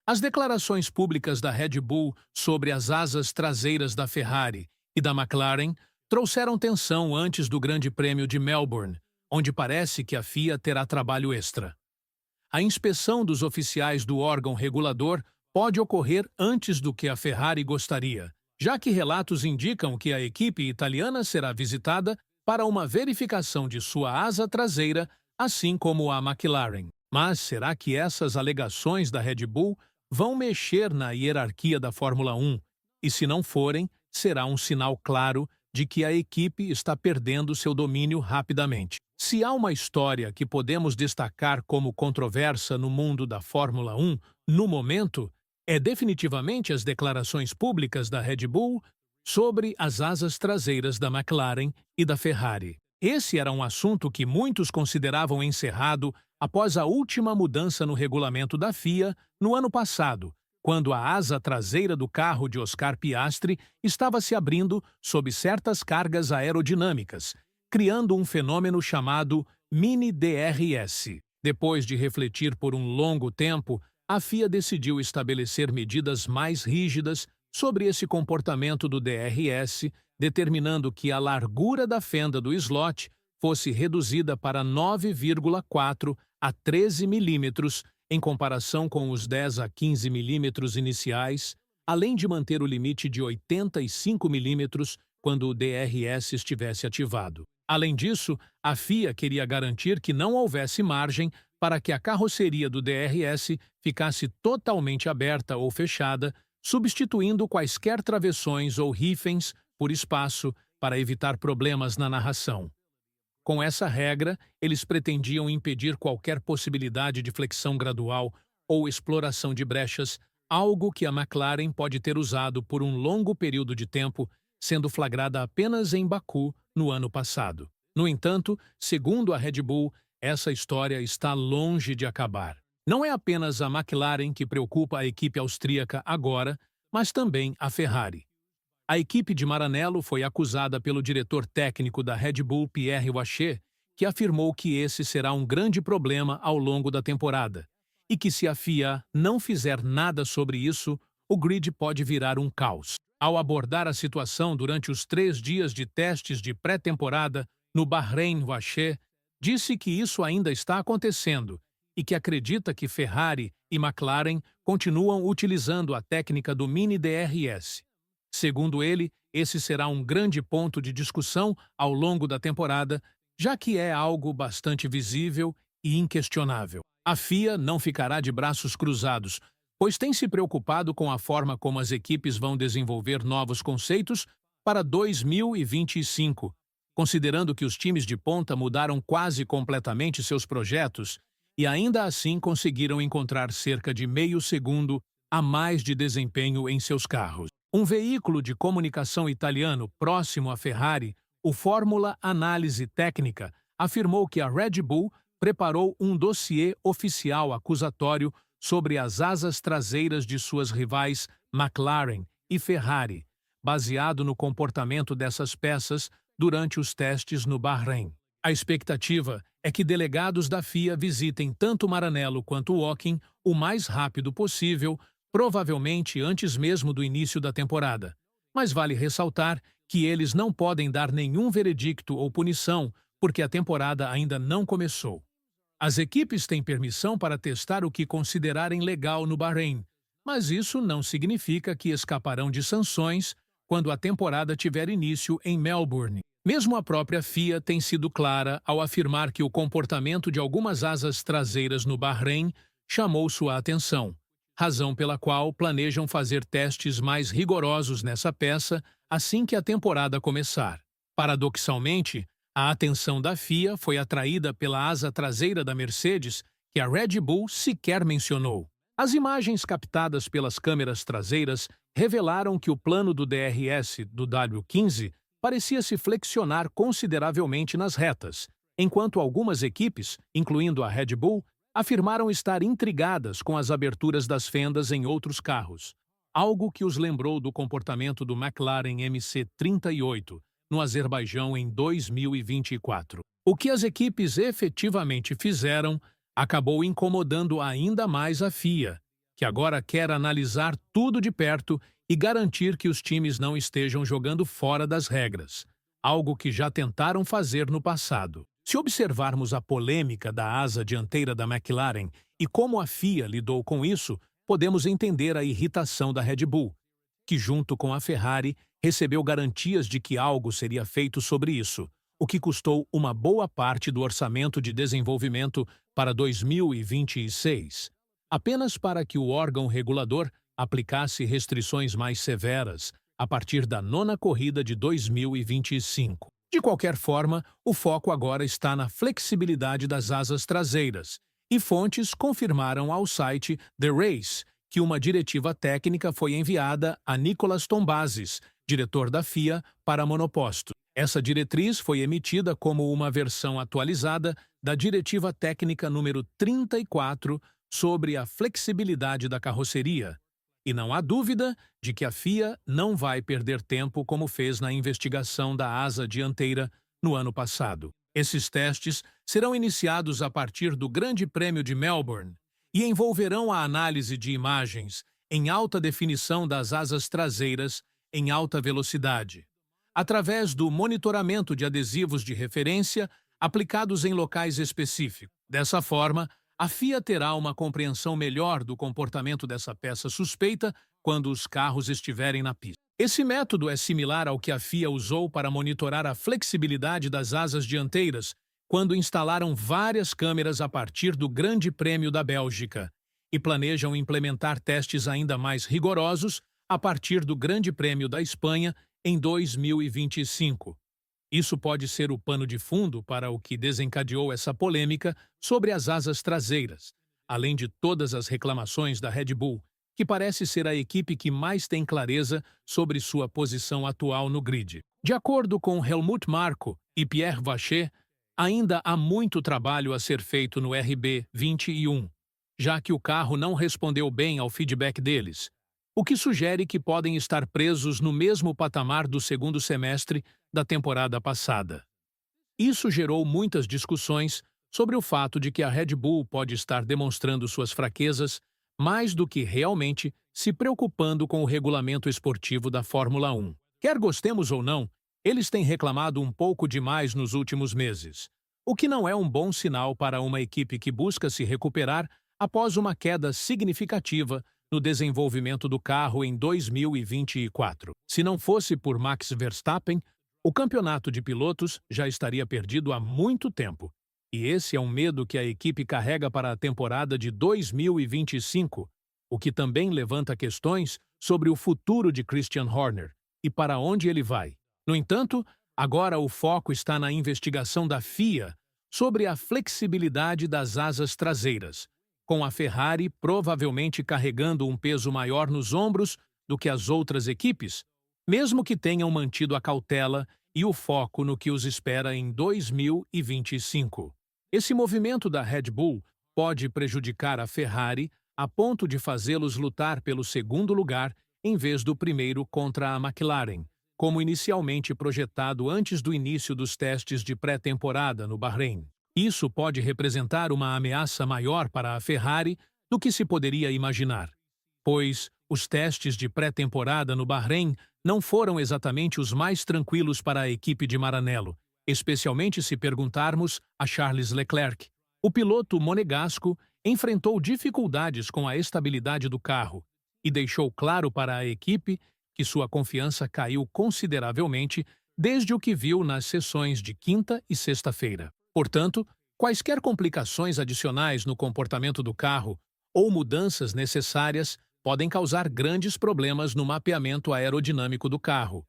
As declarações públicas da Red Bull sobre as asas traseiras da Ferrari e da McLaren trouxeram tensão antes do Grande Prêmio de Melbourne, onde parece que a FIA terá trabalho extra. A inspeção dos oficiais do órgão regulador pode ocorrer antes do que a Ferrari gostaria, já que relatos indicam que a equipe italiana será visitada para uma verificação de sua asa traseira, assim como a McLaren. Mas será que essas alegações da Red Bull vão mexer na hierarquia da Fórmula 1? E se não forem, será um sinal claro de que a equipe está perdendo seu domínio rapidamente. Se há uma história que podemos destacar como controversa no mundo da Fórmula 1, no momento, é definitivamente as declarações públicas da Red Bull sobre as asas traseiras da McLaren e da Ferrari. Esse era um assunto que muitos consideravam encerrado após a última mudança no regulamento da FIA no ano passado, quando a asa traseira do carro de Oscar Piastri estava se abrindo sob certas cargas aerodinâmicas, criando um fenômeno chamado mini DRS. Depois de refletir por um longo tempo, a FIA decidiu estabelecer medidas mais rígidas sobre esse comportamento do DRS, determinando que a largura da fenda do slot fosse reduzida para 9,4 a 13 milímetros, em comparação com os 10 a 15 milímetros iniciais, além de manter o limite de 85 milímetros quando o DRS estivesse ativado. Além disso, a FIA queria garantir que não houvesse margem para que a carroceria do DRS ficasse totalmente aberta ou fechada, substituindo quaisquer travessões ou rifens por espaço para evitar problemas na narração. Com essa regra, eles pretendiam impedir qualquer possibilidade de flexão gradual ou exploração de brechas, algo que a McLaren pode ter usado por um longo período de tempo, sendo flagrada apenas em Baku no ano passado. No entanto, segundo a Red Bull, essa história está longe de acabar. Não é apenas a McLaren que preocupa a equipe austríaca agora, mas também a Ferrari. A equipe de Maranello foi acusada pelo diretor técnico da Red Bull, Pierre Wacher, que afirmou que esse será um grande problema ao longo da temporada, e que se a FIA não fizer nada sobre isso, o grid pode virar um caos. Ao abordar a situação durante os 3 dias de testes de pré-temporada no Bahrein, Wacher disse que isso ainda está acontecendo e que acredita que Ferrari e McLaren continuam utilizando a técnica do mini DRS. Segundo ele, esse será um grande ponto de discussão ao longo da temporada, já que é algo bastante visível e inquestionável. A FIA não ficará de braços cruzados, pois tem se preocupado com a forma como as equipes vão desenvolver novos conceitos para 2025, considerando que os times de ponta mudaram quase completamente seus projetos e ainda assim conseguiram encontrar cerca de meio segundo a mais de desempenho em seus carros. Um veículo de comunicação italiano próximo à Ferrari, o Fórmula Análise Técnica, afirmou que a Red Bull preparou um dossiê oficial acusatório sobre as asas traseiras de suas rivais McLaren e Ferrari, baseado no comportamento dessas peças durante os testes no Bahrein. A expectativa é que delegados da FIA visitem tanto Maranello quanto Woking o mais rápido possível, provavelmente antes mesmo do início da temporada. Mas vale ressaltar que eles não podem dar nenhum veredicto ou punição, porque a temporada ainda não começou. As equipes têm permissão para testar o que considerarem legal no Bahrein, mas isso não significa que escaparão de sanções quando a temporada tiver início em Melbourne. Mesmo a própria FIA tem sido clara ao afirmar que o comportamento de algumas asas traseiras no Bahrein chamou sua atenção, razão pela qual planejam fazer testes mais rigorosos nessa peça assim que a temporada começar. Paradoxalmente, a atenção da FIA foi atraída pela asa traseira da Mercedes, que a Red Bull sequer mencionou. As imagens captadas pelas câmeras traseiras revelaram que o plano do DRS do W15 parecia se flexionar consideravelmente nas retas, enquanto algumas equipes, incluindo a Red Bull, afirmaram estar intrigadas com as aberturas das fendas em outros carros, algo que os lembrou do comportamento do McLaren MC38 no Azerbaijão em 2024. O que as equipes efetivamente fizeram acabou incomodando ainda mais a FIA, que agora quer analisar tudo de perto e garantir que os times não estejam jogando fora das regras, algo que já tentaram fazer no passado. Se observarmos a polêmica da asa dianteira da McLaren e como a FIA lidou com isso, podemos entender a irritação da Red Bull, que junto com a Ferrari recebeu garantias de que algo seria feito sobre isso, o que custou uma boa parte do orçamento de desenvolvimento para 2026, apenas para que o órgão regulador aplicasse restrições mais severas a partir da nona corrida de 2025. De qualquer forma, o foco agora está na flexibilidade das asas traseiras, e fontes confirmaram ao site The Race que uma diretiva técnica foi enviada a Nicolas Tombazis, diretor da FIA, para monoposto. Essa diretriz foi emitida como uma versão atualizada da Diretiva Técnica número 34 sobre a flexibilidade da carroceria, e não há dúvida de que a FIA não vai perder tempo como fez na investigação da asa dianteira no ano passado. Esses testes serão iniciados a partir do Grande Prêmio de Melbourne e envolverão a análise de imagens em alta definição das asas traseiras em alta velocidade, através do monitoramento de adesivos de referência aplicados em locais específicos. Dessa forma, a FIA terá uma compreensão melhor do comportamento dessa peça suspeita quando os carros estiverem na pista. Esse método é similar ao que a FIA usou para monitorar a flexibilidade das asas dianteiras quando instalaram várias câmeras a partir do Grande Prêmio da Bélgica e planejam implementar testes ainda mais rigorosos a partir do Grande Prêmio da Espanha em 2025. Isso pode ser o pano de fundo para o que desencadeou essa polêmica sobre as asas traseiras, além de todas as reclamações da Red Bull, que parece ser a equipe que mais tem clareza sobre sua posição atual no grid. De acordo com Helmut Marko e Pierre Vacher, ainda há muito trabalho a ser feito no RB21, já que o carro não respondeu bem ao feedback deles, o que sugere que podem estar presos no mesmo patamar do segundo semestre da temporada passada. Isso gerou muitas discussões sobre o fato de que a Red Bull pode estar demonstrando suas fraquezas mais do que realmente se preocupando com o regulamento esportivo da Fórmula 1. Quer gostemos ou não, eles têm reclamado um pouco demais nos últimos meses, o que não é um bom sinal para uma equipe que busca se recuperar após uma queda significativa no desenvolvimento do carro em 2024. Se não fosse por Max Verstappen, o campeonato de pilotos já estaria perdido há muito tempo. E esse é um medo que a equipe carrega para a temporada de 2025, o que também levanta questões sobre o futuro de Christian Horner e para onde ele vai. No entanto, agora o foco está na investigação da FIA sobre a flexibilidade das asas traseiras, com a Ferrari provavelmente carregando um peso maior nos ombros do que as outras equipes, mesmo que tenham mantido a cautela e o foco no que os espera em 2025. Esse movimento da Red Bull pode prejudicar a Ferrari a ponto de fazê-los lutar pelo segundo lugar em vez do primeiro contra a McLaren, como inicialmente projetado antes do início dos testes de pré-temporada no Bahrein. Isso pode representar uma ameaça maior para a Ferrari do que se poderia imaginar, pois os testes de pré-temporada no Bahrein não foram exatamente os mais tranquilos para a equipe de Maranello, especialmente se perguntarmos a Charles Leclerc. O piloto monegasco enfrentou dificuldades com a estabilidade do carro e deixou claro para a equipe que sua confiança caiu consideravelmente desde o que viu nas sessões de quinta e sexta-feira. Portanto, quaisquer complicações adicionais no comportamento do carro ou mudanças necessárias podem causar grandes problemas no mapeamento aerodinâmico do carro,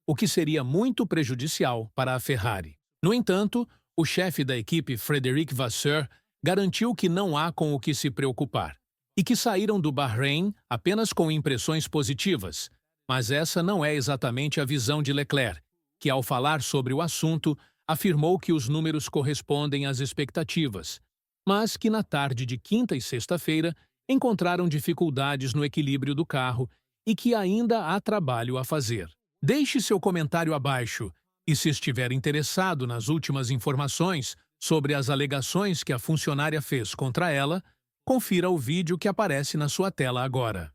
o que seria muito prejudicial para a Ferrari. No entanto, o chefe da equipe, Frédéric Vasseur, garantiu que não há com o que se preocupar e que saíram do Bahrein apenas com impressões positivas, mas essa não é exatamente a visão de Leclerc, que, ao falar sobre o assunto, afirmou que os números correspondem às expectativas, mas que na tarde de quinta e sexta-feira encontraram dificuldades no equilíbrio do carro e que ainda há trabalho a fazer. Deixe seu comentário abaixo e, se estiver interessado nas últimas informações sobre as alegações que a funcionária fez contra ela, Confira o vídeo que aparece na sua tela agora.